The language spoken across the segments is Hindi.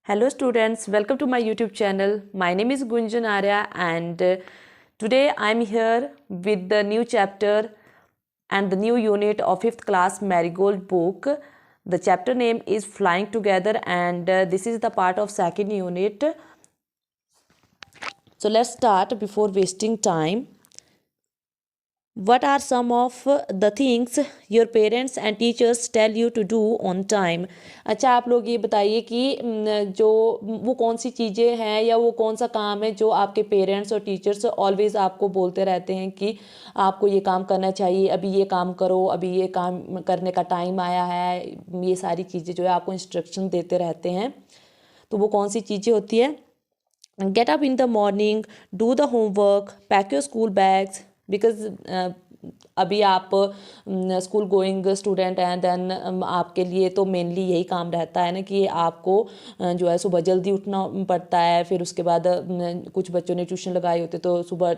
Hello students, welcome to my YouTube channel. My name is Gunjan Arya and today I'm here with the new chapter and the new unit of 5th class Marigold book. The chapter name is Flying Together and this is the part of second unit. So let's start before wasting time. What are some of the things your parents and teachers tell you to do on time? अच्छा, आप लोग ये बताइए कि जो वो कौन सी चीज़ें हैं या वो कौन सा काम है जो आपके पेरेंट्स और टीचर्स ऑलवेज आपको बोलते रहते हैं कि आपको ये काम करना चाहिए, अभी ये काम करो, अभी ये काम करने का टाइम आया है। ये सारी चीज़ें जो है आपको इंस्ट्रक्शन देते रहते हैं, तो वो कौन सी चीज़ें होती है? Get up in the morning, do the homework, pack your school bags because अभी आप स्कूल गोइंग स्टूडेंट हैं, देन आपके लिए तो मेनली यही काम रहता है ना कि आपको जो है सुबह जल्दी उठना पड़ता है। फिर उसके बाद कुछ बच्चों ने ट्यूशन लगाई होती तो सुबह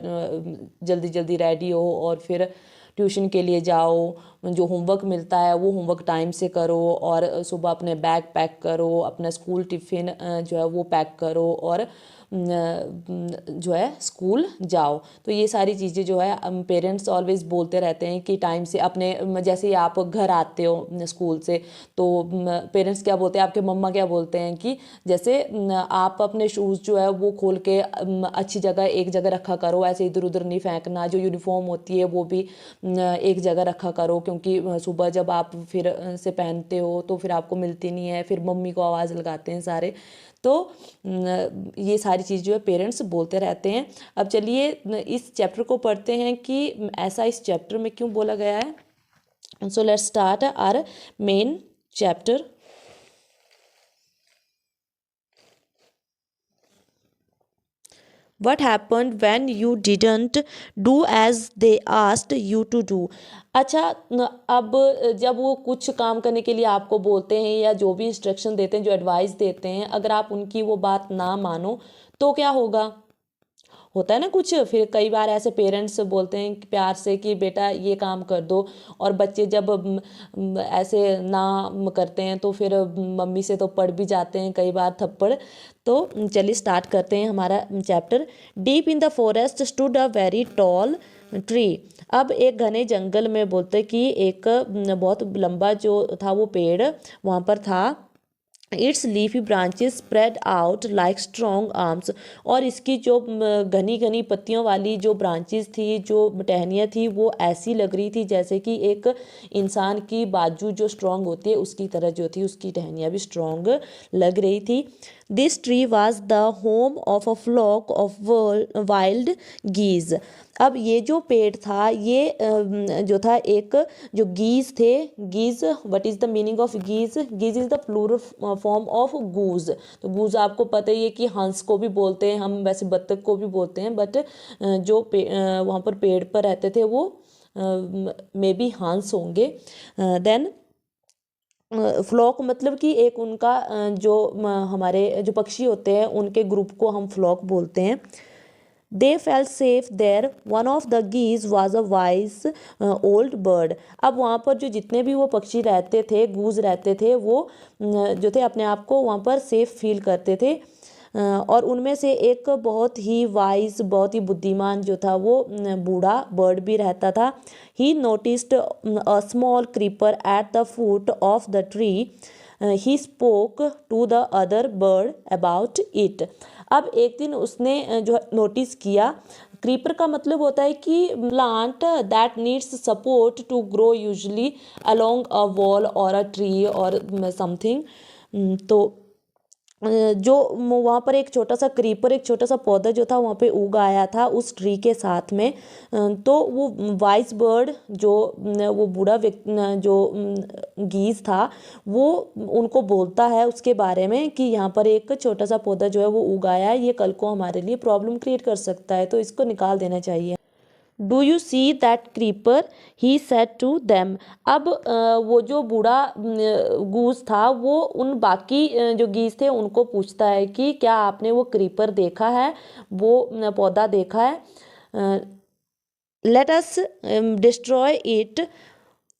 जल्दी जल्दी रेडी हो और फिर ट्यूशन के लिए जाओ। जो होमवर्क मिलता है वो होमवर्क टाइम से करो और सुबह अपने बैग पैक करो, अपना स्कूल टिफ़िन जो है वो पैक करो और जो है स्कूल जाओ। तो ये सारी चीज़ें जो है पेरेंट्स ऑलवेज बोलते रहते हैं कि टाइम से अपने, जैसे ही आप घर आते हो स्कूल से तो पेरेंट्स क्या बोलते हैं, आपके मम्मा क्या बोलते हैं कि जैसे आप अपने शूज़ जो है वो खोल के अच्छी जगह एक जगह रखा करो, ऐसे इधर उधर नहीं फेंकना। जो यूनिफॉर्म होती है वो भी एक जगह रखा करो, क्योंकि सुबह जब आप फिर से पहनते हो तो फिर आपको मिलती नहीं है, फिर मम्मी को आवाज़ लगाते हैं सारे। तो ये सारी चीज़ जो है पेरेंट्स बोलते रहते हैं। अब चलिए इस चैप्टर को पढ़ते हैं कि ऐसा इस चैप्टर में क्यों बोला गया है। So let's start our main chapter. What happened when you didn't do as they asked you to do? अच्छा, अब जब वो कुछ काम करने के लिए आपको बोलते हैं या जो भी इंस्ट्रक्शन देते हैं, जो एडवाइस देते हैं, अगर आप उनकी वो बात ना मानो तो क्या होगा? होता है ना कुछ, फिर कई बार ऐसे पेरेंट्स बोलते हैं प्यार से कि बेटा ये काम कर दो, और बच्चे जब ऐसे ना करते हैं तो फिर मम्मी से तो पढ़ भी जाते हैं कई बार थप्पड़। तो चलिए स्टार्ट करते हैं हमारा chapter. Deep in the forest stood a very tall tree. अब एक घने जंगल में बोलते कि एक बहुत लंबा जो था वो पेड़ वहाँ पर था। It's leafy branches spread out like strong arms. और इसकी जो घनी घनी पत्तियों वाली जो ब्रांचेस थी, जो टहनियाँ थी, वो ऐसी लग रही थी जैसे कि एक इंसान की बाजू जो स्ट्रॉन्ग होती है उसकी तरह जो थी उसकी टहनियाँ भी स्ट्रॉन्ग लग रही थी। This tree was the home of a flock of wild geese. अब ये जो पेड़ था ये जो था एक जो गीज थे। गीज, what is the meaning of गीज? गीज is the plural form of गूज। तो गूज आपको पता ही है कि हंस को भी बोलते हैं हम, वैसे बत्तख को भी बोलते हैं, बट जो वहाँ पर पेड़ पर रहते थे वो मे बी हंस होंगे। देन फ्लॉक मतलब कि एक उनका जो हमारे जो पक्षी होते हैं उनके ग्रुप को हम फ्लॉक बोलते हैं। They felt safe there, one of the geese was a wise old bird. अब वहाँ पर जो जितने भी वो पक्षी रहते थे, गूज रहते थे, वो जो थे अपने आप को वहाँ पर सेफ फील करते थे। और उनमें से एक बहुत ही वाइज, बहुत ही बुद्धिमान जो था वो बूढ़ा बर्ड भी रहता था। He noticed a small creeper at the foot of the tree. He spoke to the other bird about it. अब एक दिन उसने जो नोटिस किया, क्रीपर का मतलब होता है कि plant that needs support to grow usually along a wall और अ ट्री और समथिंग। तो जो वहाँ पर एक छोटा सा क्रीपर, एक छोटा सा पौधा जो था वहाँ पे उग आया था उस ट्री के साथ में। तो वो वाइस बर्ड जो वो बूढ़ा व्यक्ति जो गीज था वो उनको बोलता है उसके बारे में कि यहाँ पर एक छोटा सा पौधा जो है वो उग आया है, ये कल को हमारे लिए प्रॉब्लम क्रिएट कर सकता है, तो इसको निकाल देना चाहिए। Do you see that creeper, he said to them. अब वो जो बूढ़ा गूस था वो उन बाकी जो गीज थे उनको पूछता है कि क्या आपने वो क्रीपर देखा है, वो पौधा देखा है? लेट अस डिस्ट्रॉय इट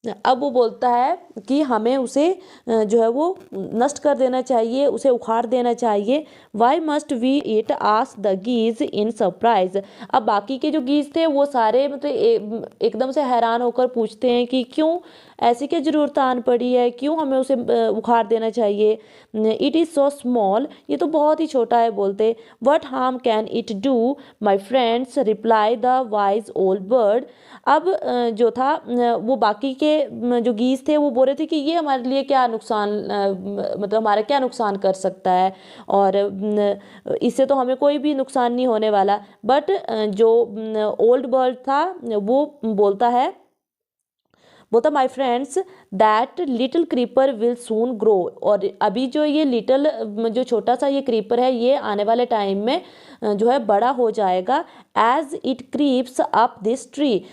अब वो बोलता है कि हमें उसे जो है वो नष्ट कर देना चाहिए, उसे उखाड़ देना चाहिए। Why must we it ask the geese in surprise. अब बाकी के जो गीज थे वो सारे मतलब एकदम से हैरान होकर पूछते हैं कि क्यों, ऐसी क्या जरूरत आन पड़ी है, क्यों हमें उसे उखाड़ देना चाहिए। इट इज़ सो स्मॉल, ये तो बहुत ही छोटा है बोलते। What harm can it do my friends, reply the wise old bird. अब जो था वो बाकी के जो गीज थे वो बोल रहे थे कि ये हमारे लिए क्या नुकसान, मतलब हमारा क्या नुकसान कर सकता है, और इससे तो हमें कोई भी नुकसान नहीं होने वाला। बट जो ओल्ड बर्ड था वो बोलता my friends that little creeper will soon grow. और अभी जो ये लिटिल जो छोटा सा ये क्रीपर है ये आने वाले टाइम में जो है बड़ा हो जाएगा। As it creeps up this tree,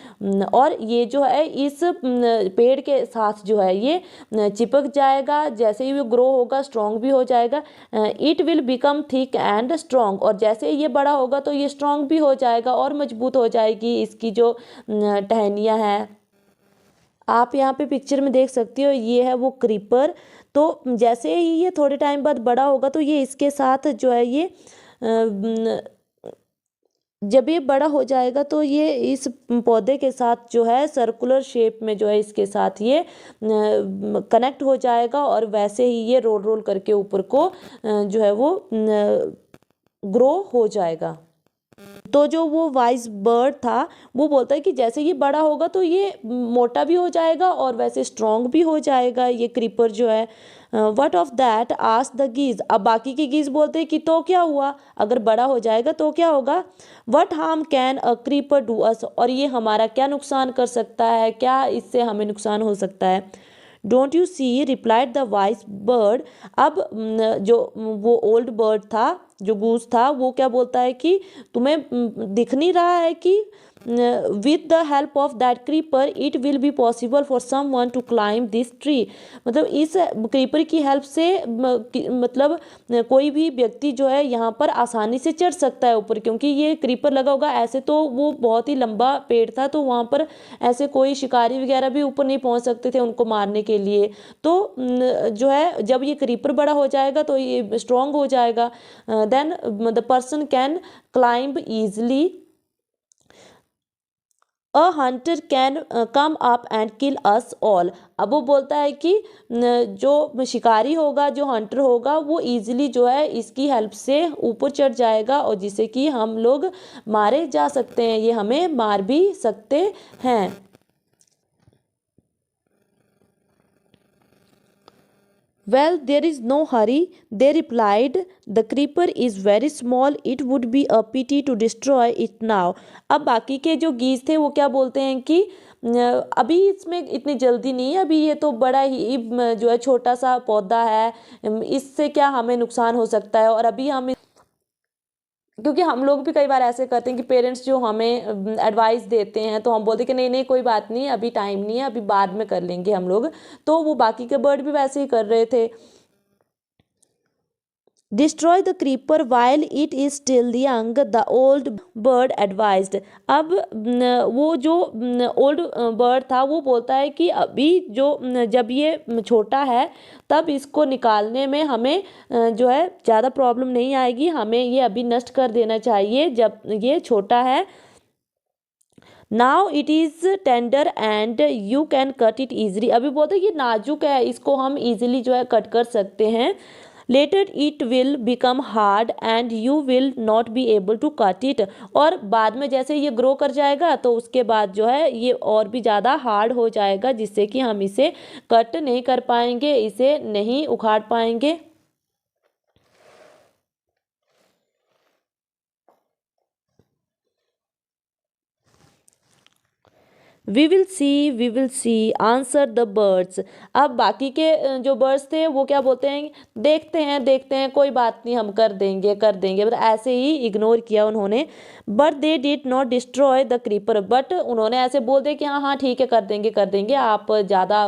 और ये जो है इस पेड़ के साथ जो है ये चिपक जाएगा, जैसे ही वो ग्रो होगा स्ट्रॉन्ग भी हो जाएगा। It will become thick and strong, और जैसे ही ये बड़ा होगा तो ये स्ट्रॉन्ग भी हो जाएगा और मजबूत हो जाएगी इसकी जो टहनियाँ हैं। आप यहाँ पे पिक्चर में देख सकती हो, ये है वो क्रीपर। तो जैसे ही ये थोड़े टाइम बाद बड़ा होगा तो ये इसके साथ जो है ये जब ये बड़ा हो जाएगा तो ये इस पौधे के साथ जो है सर्कुलर शेप में जो है इसके साथ ये कनेक्ट हो जाएगा, और वैसे ही ये रोल रोल करके ऊपर को जो है वो ग्रो हो जाएगा। तो जो वो वाइज बर्ड था वो बोलता है कि जैसे ये बड़ा होगा तो ये मोटा भी हो जाएगा और वैसे स्ट्रॉन्ग भी हो जाएगा ये क्रीपर जो है। What of that ask the geese. अब बाकी के गीज बोलते हैं कि तो क्या हुआ, अगर बड़ा हो जाएगा तो क्या होगा। What harm can a creeper do us, और ये हमारा क्या नुकसान कर सकता है, क्या इससे हमें नुकसान हो सकता है। Don't you see, replied the wise bird. अब जो वो ओल्ड बर्ड था, जो गूस था, वो क्या बोलता है कि तुम्हें दिख नहीं रहा है कि with the help of that creeper it will be possible for someone to climb this tree. मतलब इस क्रीपर की हेल्प से मतलब कोई भी व्यक्ति जो है यहाँ पर आसानी से चढ़ सकता है ऊपर, क्योंकि ये क्रीपर लगा होगा। ऐसे तो वो बहुत ही लंबा पेड़ था तो वहाँ पर ऐसे कोई शिकारी वगैरह भी ऊपर नहीं पहुँच सकते थे उनको मारने के लिए। तो जो है जब ये क्रीपर बड़ा हो जाएगा तो ये स्ट्रॉन्ग हो जाएगा, then the person can climb easily. A hunter can come up and kill us all. अब वो बोलता है कि जो शिकारी होगा, जो हंटर होगा, वो इजीली जो है इसकी हेल्प से ऊपर चढ़ जाएगा और जिससे कि हम लोग मारे जा सकते हैं, ये हमें मार भी सकते हैं। Well, there is no hurry, they replied. The creeper is very small, it would be a pity to destroy it now. अब बाकी के जो गीज थे वो क्या बोलते हैं कि अभी इसमें इतनी जल्दी नहीं है, अभी ये तो बड़ा ही जो है छोटा सा पौधा है, इससे क्या हमें नुकसान हो सकता है। और अभी हम, क्योंकि हम लोग भी कई बार ऐसे करते हैं कि पेरेंट्स जो हमें एडवाइस देते हैं तो हम बोलते हैं कि नहीं नहीं कोई बात नहीं, अभी टाइम नहीं है, अभी बाद में कर लेंगे हम लोग। तो वो बाकी के बर्ड भी वैसे ही कर रहे थे। Destroy the creeper while it is still young, the old bird advised. अब वो जो ओल्ड बर्ड था वो बोलता है कि अभी जो जब ये छोटा है तब इसको निकालने में हमें जो है ज़्यादा प्रॉब्लम नहीं आएगी, हमें ये अभी नष्ट कर देना चाहिए जब ये छोटा है। Now it is tender and you can cut it easily. अभी बोलते हैं ये नाजुक है, इसको हम ईजिली जो है कट कर सकते हैं। Later it will become hard and you will not be able to cut it. और बाद में जैसे ये ग्रो कर जाएगा तो उसके बाद जो है ये और भी ज़्यादा हार्ड हो जाएगा, जिससे कि हम इसे कट नहीं कर पाएंगे, इसे नहीं उखाड़ पाएंगे। We will see answered the birds. अब बाकी के जो बर्ड्स थे वो क्या बोलते हैं, देखते हैं कोई बात नहीं, हम कर देंगे मतलब ऐसे ही इग्नोर किया उन्होंने। But they did not destroy the creeper. But उन्होंने ऐसे बोल दिया कि हाँ हाँ ठीक है कर देंगे, आप ज़्यादा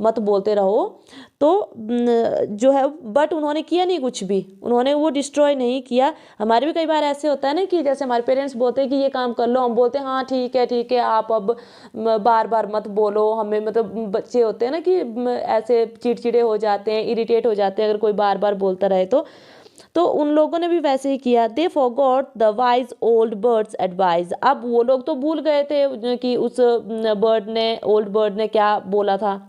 मत बोलते रहो। तो जो है बट उन्होंने किया नहीं कुछ भी, उन्होंने वो डिस्ट्रॉय नहीं किया। हमारे भी कई बार ऐसे होता है ना कि जैसे हमारे पेरेंट्स बोलते हैं कि ये काम कर लो, हम बोलते हैं हाँ ठीक है आप अब बार बार मत बोलो हमें, मतलब बच्चे होते हैं ना कि ऐसे चिड़चिड़े हो जाते हैं, इरिटेट हो जाते हैं अगर कोई बार बार बोलता रहे तो उन लोगों ने भी वैसे ही किया। They forgot the wise old bird's advice. अब वो लोग तो भूल गए थे कि उस ओल्ड बर्ड ने क्या बोला था।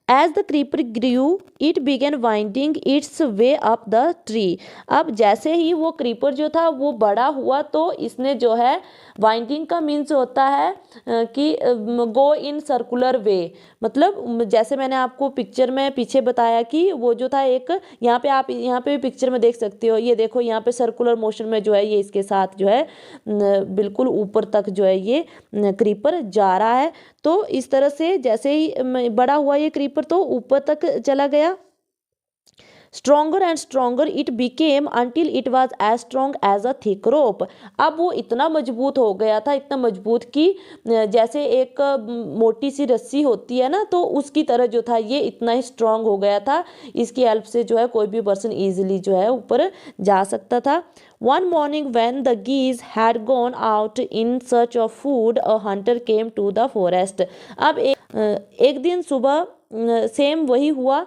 As the creeper grew, it began winding its way up the tree. अब जैसे ही वो क्रीपर जो था वो बड़ा हुआ तो इसने जो है, वाइंडिंग का मीन्स होता है कि गो इन सर्कुलर वे, मतलब जैसे मैंने आपको पिक्चर में पीछे बताया कि वो जो था एक, यहाँ पे आप यहाँ पे भी पिक्चर में देख सकते हो, ये देखो यहाँ पे सर्कुलर मोशन में जो है ये इसके साथ जो है बिल्कुल ऊपर तक जो है ये क्रीपर जा रहा है। तो इस तरह से जैसे ही बड़ा हुआ ये क्रीपर तो ऊपर तक चला गया। Stronger and stronger it became until it was as strong as a thick rope. अब वो इतना मजबूत हो गया था, इतना मजबूत कि जैसे एक मोटी सी रस्सी होती है ना, तो उसकी तरह जो था ये इतना ही स्ट्रॉन्ग हो गया था। इसकी हेल्प से जो है कोई भी पर्सन ईजिली जो है ऊपर जा सकता था। One morning when the geese had gone out in search of food, a hunter came to the forest. अब एक दिन सुबह सेम वही हुआ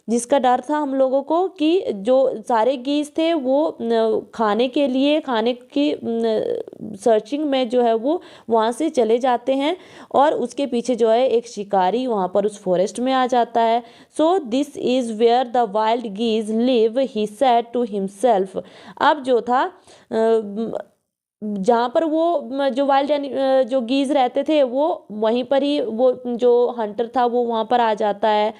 जिसका डर था हम लोगों को कि जो सारे गीज थे वो खाने के लिए, खाने की सर्चिंग में जो है वो वहाँ से चले जाते हैं और उसके पीछे जो है एक शिकारी वहाँ पर उस फॉरेस्ट में आ जाता है। So this is where the wild geese live, he said to himself. अब जो था जहाँ पर वो जो वाइल्ड जो गीज रहते थे वो वहीं पर ही वो जो हंटर था वो वहाँ पर आ जाता है।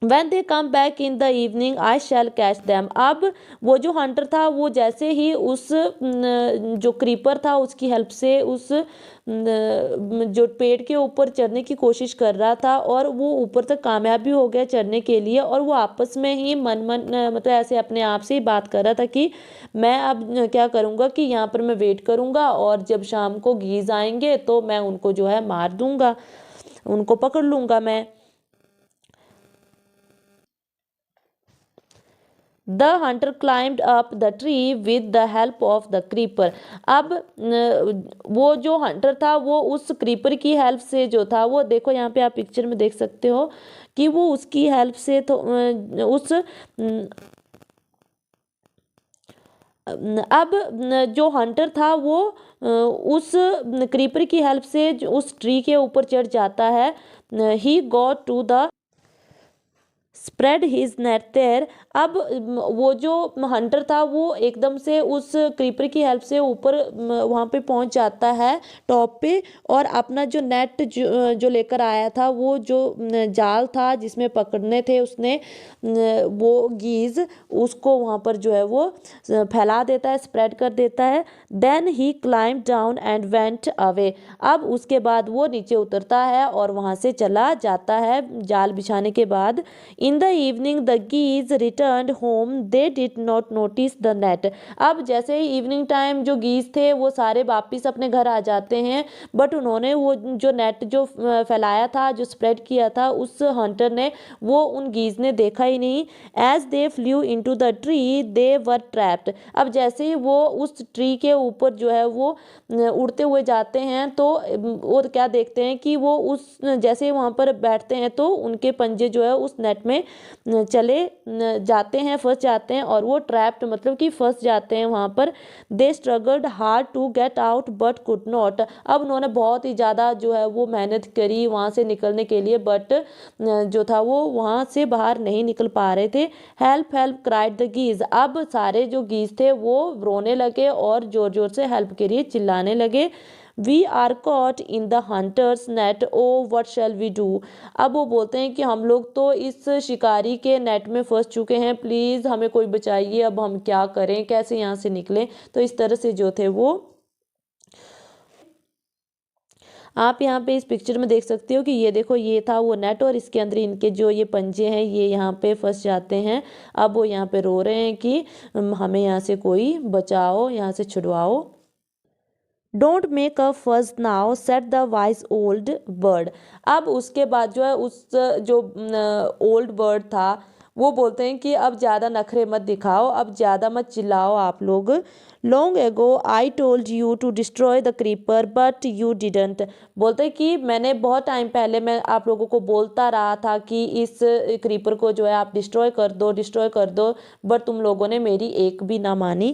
When they come back in the evening, I shall catch them. अब वो जो हंटर था वो जैसे ही उस जो क्रीपर था उसकी हेल्प से उस जो पेड़ के ऊपर चढ़ने की कोशिश कर रहा था और वो ऊपर तक कामयाब भी हो गया चढ़ने के लिए, और वो आपस में ही मतलब ऐसे अपने आप से ही बात कर रहा था कि मैं अब क्या करूँगा कि यहाँ पर मैं वेट करूँगा और जब शाम को गीज आएंगे तो मैं उनको जो है मार दूँगा, उनको पकड़ लूँगा मैं। The Hunter climbed up the tree with the help of the creeper. अब वो जो हंटर था वो उस क्रीपर की हेल्प से जो था वो, देखो यहाँ पे आप पिक्चर में देख सकते हो कि वो उसकी हेल्प से तो उस अब जो हंटर था वो उस क्रीपर की हेल्प से उस ट्री के ऊपर चढ़ जाता है। He got to the spread his net there. अब वो जो हंटर था वो एकदम से उस क्रीपर की हेल्प से ऊपर वहाँ पे पहुँच जाता है टॉप पे, और अपना जो नेट जो लेकर आया था, वो जो जाल था जिसमें पकड़ने थे उसने वो गीज, उसको वहाँ पर जो है वो फैला देता है, स्प्रेड कर देता है। Then he climb down and went away. अब उसके बाद वो नीचे उतरता है और वहाँ से चला जाता है जाल बिछाने के बाद। In the evening the geese returned home, they did not notice the net. अब जैसे ही इवनिंग टाइम जो गीज थे वो सारे वापिस अपने घर आ जाते हैं, बट उन्होंने वो जो नेट जो फैलाया था, जो स्प्रेड किया था उस हंटर ने, वो उन गीज ने देखा ही नहीं। As they flew into the tree they were trapped. अब जैसे ही वो उस ट्री के ऊपर जो है वो उड़ते हुए जाते हैं तो वो क्या देखते हैं कि वो उस जैसे ही वहाँ पर बैठते हैं तो उनके पंजे जो है उस नेट में चले जाते हैं, फंस जाते हैं, और वो ट्रैप्ड मतलब कि फंस जाते हैं वहाँ पर। They struggled hard to get out but could not. अब उन्होंने बहुत ही ज़्यादा जो है वो मेहनत करी वहाँ से निकलने के लिए, बट जो था वो वहाँ से बाहर नहीं निकल पा रहे थे। Help help cried the geese. अब सारे जो गीज थे वो रोने लगे और ज़ोर ज़ोर से हेल्प के लिए चिल्लाने लगे। We are caught in the hunter's net, oh what shall we do. अब वो बोलते हैं कि हम लोग तो इस शिकारी के नेट में फंस चुके हैं, प्लीज़ हमें कोई बचाइए, अब हम क्या करें, कैसे यहाँ से निकलें। तो इस तरह से जो थे वो आप यहाँ पे इस पिक्चर में देख सकते हो कि ये देखो ये था वो नेट, और इसके अंदर इनके जो ये पंजे हैं ये यहाँ पे फंस जाते हैं। अब वो यहाँ पे रो रहे हैं कि हमें यहाँ से कोई बचाओ, यहाँ से छुड़वाओ। Don't make a first now said the wise old bird. अब उसके बाद जो है उस जो ओल्ड बर्ड था वो बोलते हैं कि अब ज़्यादा नखरे मत दिखाओ, अब ज़्यादा मत चिल्लाओ आप लोग। Long ago I told you to destroy the creeper but you didn't. बोलते हैं कि मैंने बहुत टाइम पहले मैं आप लोगों को बोलता रहा था कि इस क्रीपर को जो है आप डिस्ट्रॉय कर दो, बट तुम लोगों ने मेरी एक भी ना मानी।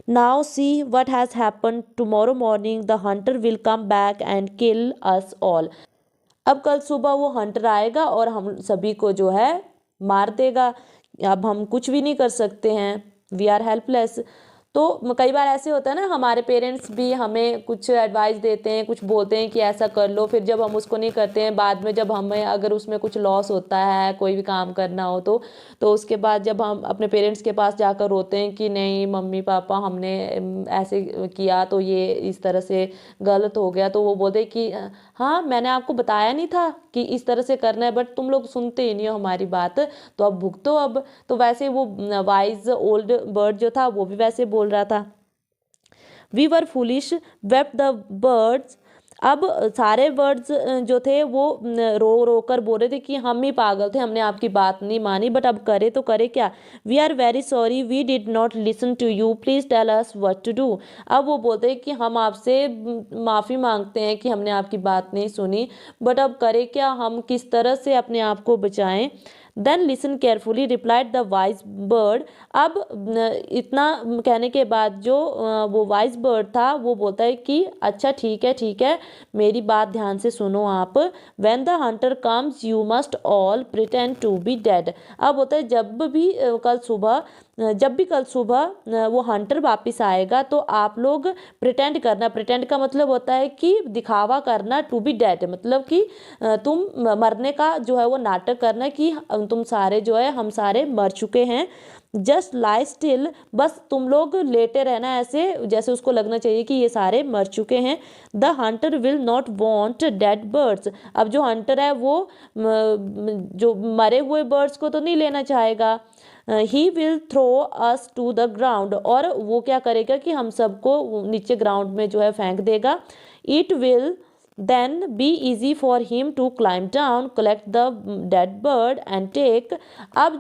Now see what has happened. Tomorrow morning the hunter will come back and kill us all. अब कल सुबह वो हंटर आएगा और हम सभी को जो है मार देगा। अब हम कुछ भी नहीं कर सकते हैं, वी आर हेल्पलेस। तो कई बार ऐसे होता है ना, हमारे पेरेंट्स भी हमें कुछ एडवाइस देते हैं, कुछ बोलते हैं कि ऐसा कर लो, फिर जब हम उसको नहीं करते हैं, बाद में जब हमें अगर उसमें कुछ लॉस होता है, कोई भी काम करना हो तो उसके बाद जब हम अपने पेरेंट्स के पास जाकर रोते हैं कि नहीं मम्मी पापा हमने ऐसे किया तो ये इस तरह से गलत हो गया, तो वो बोलते कि हाँ मैंने आपको बताया नहीं था कि इस तरह से करना है, बट तुम लोग सुनते ही नहीं हो हमारी बात, तो अब भुगतो अब। तो वैसे वो वाइज ओल्ड बर्ड जो था वो भी वैसे बोल रहा था। We were foolish wept the birds. अब सारे बर्ड्स जो थे वो रो रो कर बोल रहे थे कि हम ही पागल थे, हमने आपकी बात नहीं मानी, बट अब करे तो करे क्या। We are very sorry we did not listen to you please tell us what to do. अब वो बोलते हैं कि हम आपसे माफ़ी मांगते हैं कि हमने आपकी बात नहीं सुनी, बट अब करे क्या, हम किस तरह से अपने आप को बचाएं। Then listen carefully replied the wise bird. अब इतना कहने के बाद जो वो वाइज बर्ड था वो बोलता है कि अच्छा ठीक है मेरी बात ध्यान से सुनो आप। When the hunter comes you must all pretend to be dead. अब होता है जब भी कल सुबह वो हंटर वापस आएगा तो आप लोग प्रिटेंड करना। प्रिटेंड का मतलब होता है कि दिखावा करना, टू बी डेड मतलब कि तुम मरने का जो है वो नाटक करना कि तुम सारे जो है हम सारे मर चुके हैं। जस्ट लाई स्टिल, बस तुम लोग लेटे रहना ऐसे जैसे उसको लगना चाहिए कि ये सारे मर चुके हैं। The Hunter will not want dead birds. अब जो हंटर है वो जो मरे हुए बर्ड्स को तो नहीं लेना चाहेगा। He will throw us to the ground, और वो क्या करेगा कि हम सबको नीचे ग्राउंड में जो है फेंक देगा। It will then be easy for him to climb down, collect the dead bird and take। अब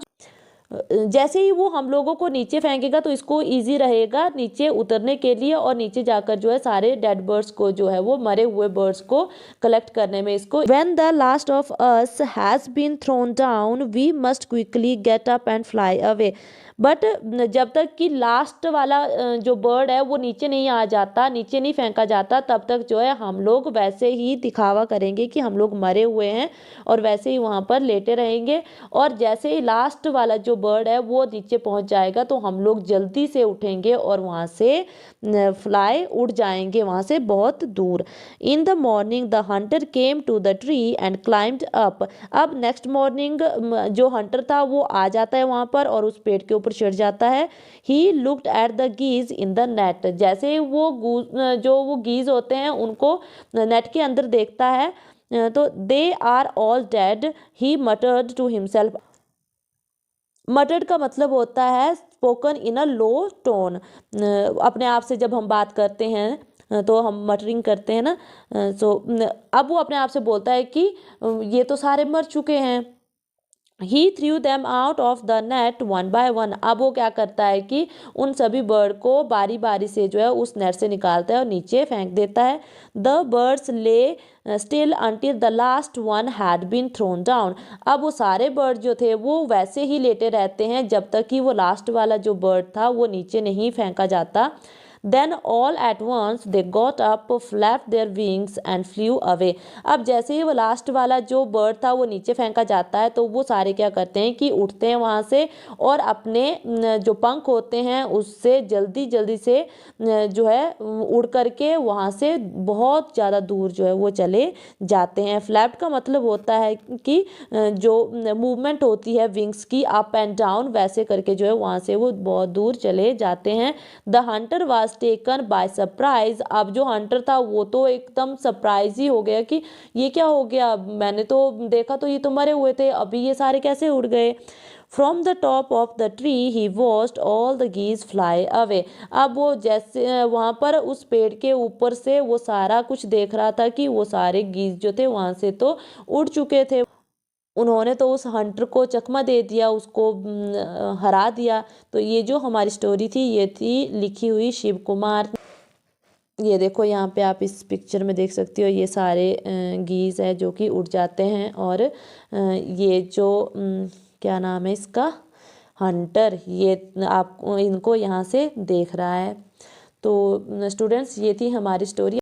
जैसे ही वो हम लोगों को नीचे फेंकेगा तो इसको इजी रहेगा नीचे उतरने के लिए, और नीचे जाकर जो है सारे डेड बर्ड्स को जो है वो मरे हुए बर्ड्स को कलेक्ट करने में इसको। When the last of us has been thrown down, we must quickly get up and fly away। But जब तक कि लास्ट वाला जो बर्ड है वो नीचे नहीं आ जाता, नीचे नहीं फेंका जाता, तब तक जो है हम लोग वैसे ही दिखावा करेंगे कि हम लोग मरे हुए हैं और वैसे ही वहाँ पर लेटे रहेंगे। और जैसे ही लास्ट वाला जो बर्ड है वो नीचे पहुँच जाएगा तो हम लोग जल्दी से उठेंगे और वहाँ से फ्लाई उड़ जाएंगे वहाँ से बहुत दूर। In the morning the hunter came to the tree and climbed up. अब नेक्स्ट मॉर्निंग जो हंटर था वो आ जाता है वहाँ पर और उस पेड़ के ऊपर चढ़ जाता है। He looked at the geese in the net. जैसे वो गीज होते हैं उनको नेट के अंदर देखता है तो they are all dead. He muttered to himself. Muttered का मतलब होता है spoken in a low tone. अपने आप से जब हम बात करते हैं तो हम मटरिंग करते हैं ना, सो अब वो अपने आप से बोलता है कि ये तो सारे मर चुके हैं। He threw them out of the net one by one. अब वो क्या करता है कि उन सभी बर्ड को बारी बारी से जो है उस नेट से निकालता है और नीचे फेंक देता है। The birds lay still until the last one had been thrown down. अब वो सारे बर्ड जो थे वो वैसे ही लेटे रहते हैं जब तक कि वो लास्ट वाला जो बर्ड था वो नीचे नहीं फेंका जाता। Then all at once they got up, flapped their wings and flew away। अब जैसे ही वो लास्ट वाला जो बर्ड था वो नीचे फेंका जाता है तो वो सारे क्या करते हैं कि उठते हैं वहाँ से और अपने जो पंख होते हैं उससे जल्दी जल्दी से जो है उड़ करके वहाँ से बहुत ज़्यादा दूर जो है वो चले जाते हैं। फ्लैप का मतलब होता है कि जो मूवमेंट होती है विंग्स की अप एंड डाउन, वैसे करके जो है वहाँ से वो बहुत दूर चले जाते हैं। The Hunter was was taken by surprise. अब जो हंटर था वो तो एकदम सरप्राइज ही हो गया कि ये क्या हो गया, मैंने तो देखा तो ये तो मरे हुए थे, अभी ये सारे कैसे उड़ गए। From the top of the tree he watched all the geese fly away. अब वो जैसे वहाँ पर उस पेड़ के ऊपर से वो सारा कुछ देख रहा था कि वो सारे गीज जो थे वहाँ से तो उड़ चुके थे। उन्होंने तो उस हंटर को चकमा दे दिया, उसको हरा दिया। तो ये जो हमारी स्टोरी थी ये थी लिखी हुई शिव कुमार। ये देखो यहाँ पे आप इस पिक्चर में देख सकते हो, ये सारे गीज है जो कि उड़ जाते हैं। और ये जो क्या नाम है इसका, हंटर, ये आप इनको यहाँ से देख रहा है। तो स्टूडेंट्स ये थी हमारी स्टोरी।